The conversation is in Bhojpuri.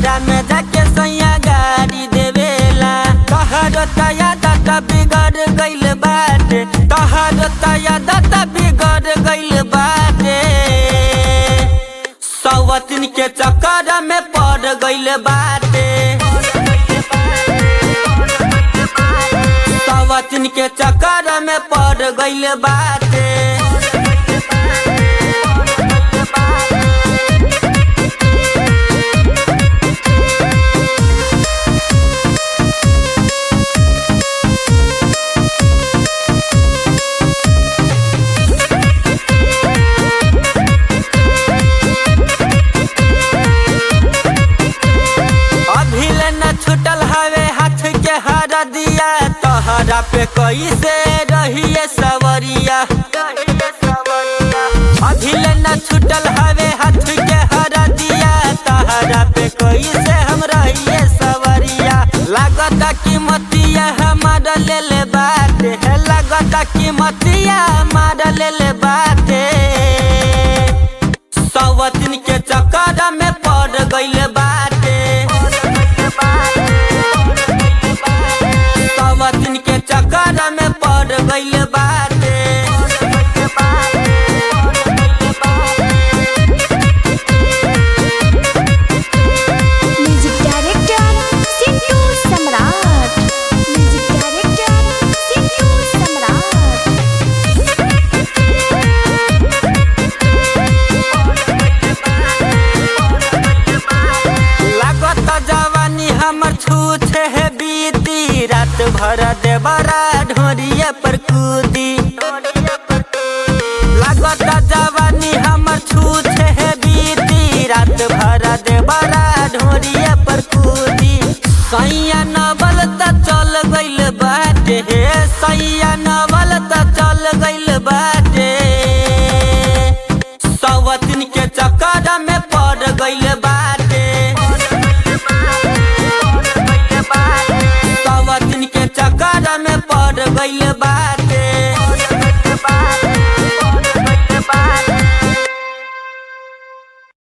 बहरा में जाके सैया गाड़ी देवेला। तोहरो तयादत बिगड़ गइल बाटे, तोहरो तयादत बिगड़ गइल बाटे। सवतिन के चक्कर में पड़ गइल बाटे, सवतिन के चक्कर में पड़ गइल बाटे। छुटल हवे हाथ के हरा दिया, तोहरा पे कैसे रहिए सवरिया। अभिले न छुटल हवे हाथ के हरा दिया, तोहरा पे कैसे हम रहिए सवरिया। लागता कीमतिया हमारा ले ले बाटे, लागता कीमतिया हमारा ले ले बाटे। सवतिन के चक्कर में पड़ गइल बाटे, सवतिन के चक्कर में पड़ गइल बाटे। म्यूजिक डायरेक्टर सिंटू सम्राट, म्यूजिक डायरेक्टर सिंटू सम्राट। लागत जवानी हमर छूछे है बीती, रात भर देवरा ढोरिए पर कूदी। लागत जवानी हमर छूछे है बीती, रात भर देवरा ढोरिए पर कूदी। सैया नवल त चल गइल बाटे, सैया नवल त चल गइल बाटे। सवतिन के चक्कर में पड़ गइल बाटे, सवतिन के चक्कर में पड़ गइल बाटे।